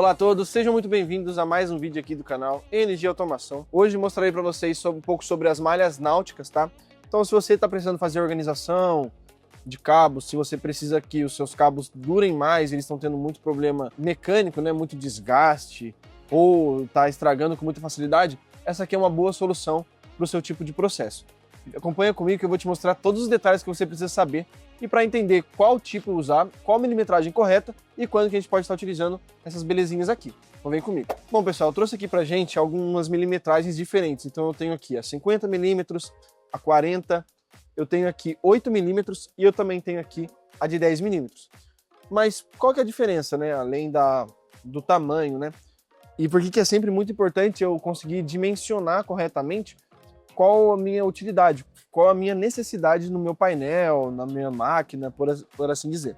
Olá a todos, sejam muito bem-vindos a mais um vídeo aqui do canal Energia Automação. Hoje mostrarei para vocês um pouco sobre as malhas náuticas, tá? Então se você está precisando fazer organização de cabos, se você precisa que os seus cabos durem mais, eles estão tendo muito problema mecânico, né? Muito desgaste, ou está estragando com muita facilidade, essa aqui é uma boa solução para o seu tipo de processo. Acompanha comigo que eu vou te mostrar todos os detalhes que você precisa saber e para entender qual tipo usar, qual milimetragem correta e quando que a gente pode estar utilizando essas belezinhas aqui. Então vem comigo. Bom pessoal, eu trouxe aqui pra gente algumas milimetragens diferentes. Então eu tenho aqui a 50 milímetros, a 40, eu tenho aqui 8 milímetros e eu também tenho aqui a de 10 milímetros. Mas qual que é a diferença, né? Além do tamanho, né? E por que é sempre muito importante eu conseguir dimensionar corretamente qual a minha utilidade, qual a minha necessidade no meu painel, na minha máquina, por assim dizer.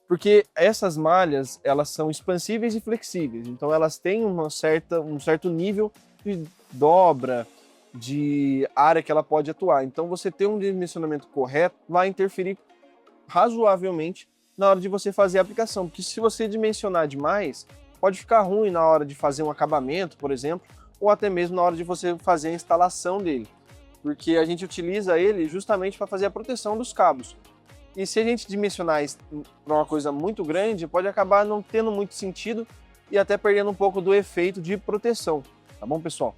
Porque essas malhas, elas são expansíveis e flexíveis, então elas têm um certo nível de dobra, de área que ela pode atuar. Então você ter um dimensionamento correto vai interferir razoavelmente na hora de você fazer a aplicação, porque se você dimensionar demais, pode ficar ruim na hora de fazer um acabamento, por exemplo, ou até mesmo na hora de você fazer a instalação dele, porque a gente utiliza ele justamente para fazer a proteção dos cabos. E se a gente dimensionar isso para uma coisa muito grande, pode acabar não tendo muito sentido e até perdendo um pouco do efeito de proteção, tá bom, pessoal?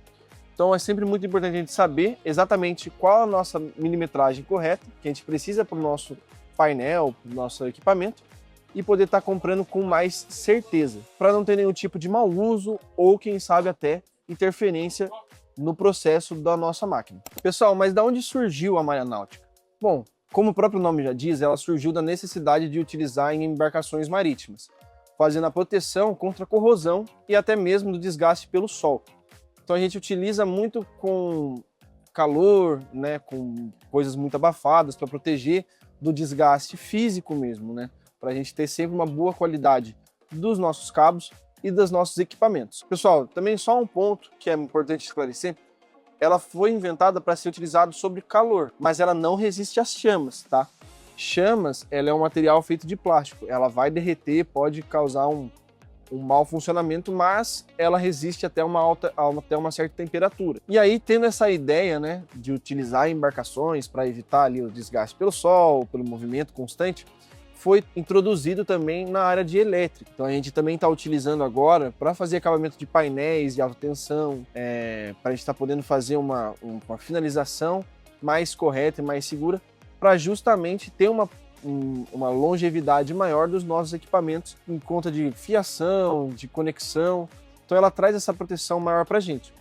Então é sempre muito importante a gente saber exatamente qual a nossa milimetragem correta que a gente precisa para o nosso painel, para o nosso equipamento, e poder estar comprando com mais certeza, para não ter nenhum tipo de mau uso ou, quem sabe, até interferência no processo da nossa máquina. Pessoal, mas de onde surgiu a malha náutica? Bom, como o próprio nome já diz, ela surgiu da necessidade de utilizar em embarcações marítimas, fazendo a proteção contra a corrosão e até mesmo do desgaste pelo sol. Então a gente utiliza muito com calor, né, com coisas muito abafadas para proteger do desgaste físico mesmo, né, para a gente ter sempre uma boa qualidade dos nossos cabos e dos nossos equipamentos. Pessoal, também só um ponto que é importante esclarecer, ela foi inventada para ser utilizada sob calor, mas ela não resiste às chamas, tá? Chamas, ela é um material feito de plástico, ela vai derreter, pode causar um mau funcionamento, mas ela resiste até uma certa temperatura. E aí, tendo essa ideia, né, de utilizar embarcações para evitar ali o desgaste pelo sol, pelo movimento constante, foi introduzido também na área de elétrica. Então a gente também está utilizando agora para fazer acabamento de painéis de alta tensão, para a gente estar podendo fazer uma finalização mais correta e mais segura, para justamente ter uma longevidade maior dos nossos equipamentos em conta de fiação, de conexão. Então ela traz essa proteção maior para a gente.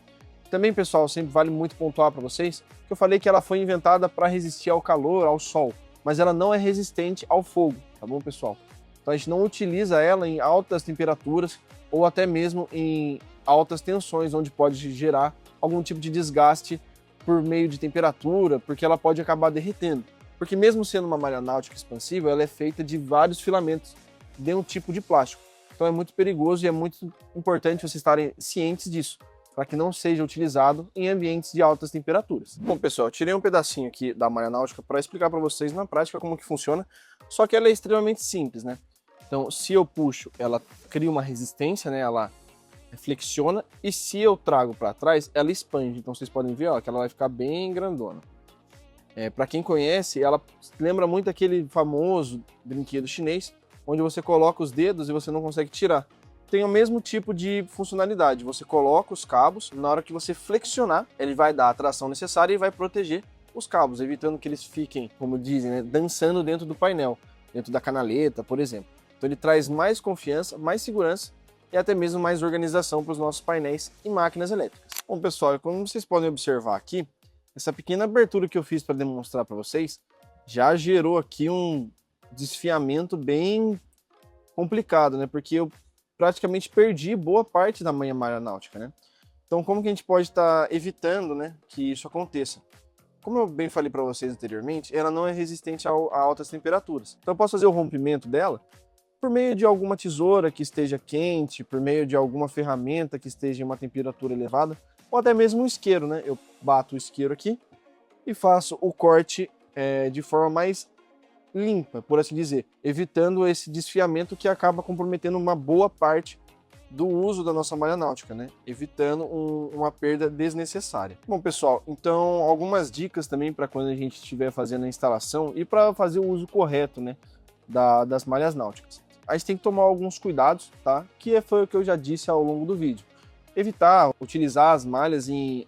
Também, pessoal, sempre vale muito pontuar para vocês que eu falei que ela foi inventada para resistir ao calor, ao sol, mas ela não é resistente ao fogo, tá bom, pessoal? Então a gente não utiliza ela em altas temperaturas ou até mesmo em altas tensões, onde pode gerar algum tipo de desgaste por meio de temperatura, porque ela pode acabar derretendo. Porque mesmo sendo uma malha náutica expansiva, ela é feita de vários filamentos de um tipo de plástico. Então é muito perigoso e é muito importante vocês estarem cientes disso, para que não seja utilizado em ambientes de altas temperaturas. Bom, pessoal, eu tirei um pedacinho aqui da malha náutica para explicar para vocês na prática como que funciona, só que ela é extremamente simples, né? Então, se eu puxo, ela cria uma resistência, né? Ela flexiona, e se eu trago para trás, ela expande. Então, vocês podem ver, ó, que ela vai ficar bem grandona. Para quem conhece, ela lembra muito aquele famoso brinquedo chinês, onde você coloca os dedos e você não consegue tirar. Tem o mesmo tipo de funcionalidade, você coloca os cabos, na hora que você flexionar, ele vai dar a tração necessária e vai proteger os cabos, evitando que eles fiquem, como dizem, né, dançando dentro do painel, dentro da canaleta, por exemplo. Então ele traz mais confiança, mais segurança e até mesmo mais organização para os nossos painéis e máquinas elétricas. Bom, pessoal, como vocês podem observar aqui, essa pequena abertura que eu fiz para demonstrar para vocês já gerou aqui um desfiamento bem complicado, né? Porque eu praticamente perdi boa parte da minha malha náutica, né? Então como que a gente pode estar evitando, né, que isso aconteça? Como eu bem falei para vocês anteriormente, ela não é resistente a altas temperaturas. Então eu posso fazer o rompimento dela por meio de alguma tesoura que esteja quente, por meio de alguma ferramenta que esteja em uma temperatura elevada, ou até mesmo um isqueiro, né? Eu bato o isqueiro aqui e faço o corte de forma mais limpa, por assim dizer, evitando esse desfiamento que acaba comprometendo uma boa parte do uso da nossa malha náutica, né? Evitando uma perda desnecessária. Bom, pessoal, então algumas dicas também para quando a gente estiver fazendo a instalação e para fazer o uso correto, né, das malhas náuticas. A gente tem que tomar alguns cuidados, tá? Que foi o que eu já disse ao longo do vídeo. Evitar utilizar as malhas em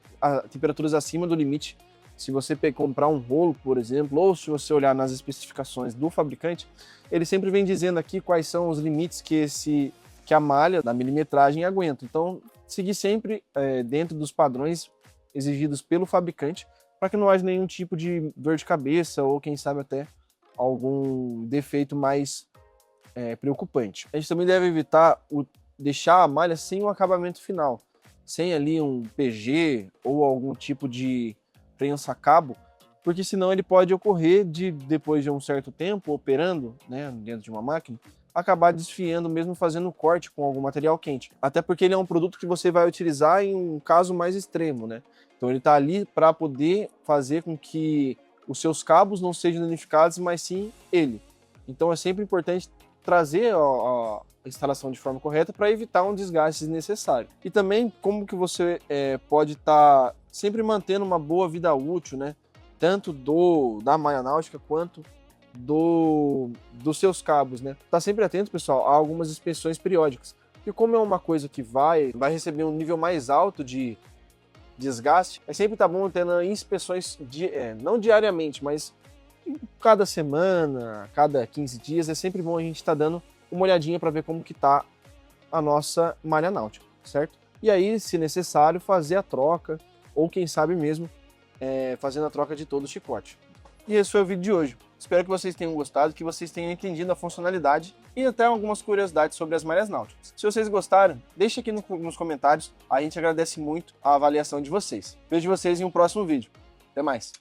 temperaturas acima do limite. Se você comprar um rolo, por exemplo, ou se você olhar nas especificações do fabricante, ele sempre vem dizendo aqui quais são os limites que a malha da milimetragem aguenta. Então, seguir sempre dentro dos padrões exigidos pelo fabricante para que não haja nenhum tipo de dor de cabeça ou, quem sabe, até algum defeito mais preocupante. A gente também deve evitar deixar a malha sem um acabamento final, sem ali um PG ou algum tipo de prensa-cabo, porque senão ele pode ocorrer depois de um certo tempo operando, né, dentro de uma máquina, acabar desfiando mesmo fazendo corte com algum material quente. Até porque ele é um produto que você vai utilizar em um caso mais extremo, né? Então ele está ali para poder fazer com que os seus cabos não sejam danificados, mas sim ele. Então é sempre importante trazer a instalação de forma correta para evitar um desgaste desnecessário. E também como que você pode estar sempre mantendo uma boa vida útil, né? Tanto da malha náutica quanto dos seus cabos, né? Tá sempre atento, pessoal, a algumas inspeções periódicas. Porque como é uma coisa que vai receber um nível mais alto de desgaste, sempre tá bom tendo inspeções, não diariamente, mas cada semana, cada 15 dias, é sempre bom a gente estar dando uma olhadinha para ver como que tá a nossa malha náutica, certo? E aí, se necessário, fazer a troca, ou quem sabe mesmo, fazendo a troca de todo o chicote. E esse foi o vídeo de hoje. Espero que vocês tenham gostado, que vocês tenham entendido a funcionalidade e até algumas curiosidades sobre as malhas náuticas. Se vocês gostaram, deixe aqui nos comentários, a gente agradece muito a avaliação de vocês. Vejo vocês em um próximo vídeo. Até mais!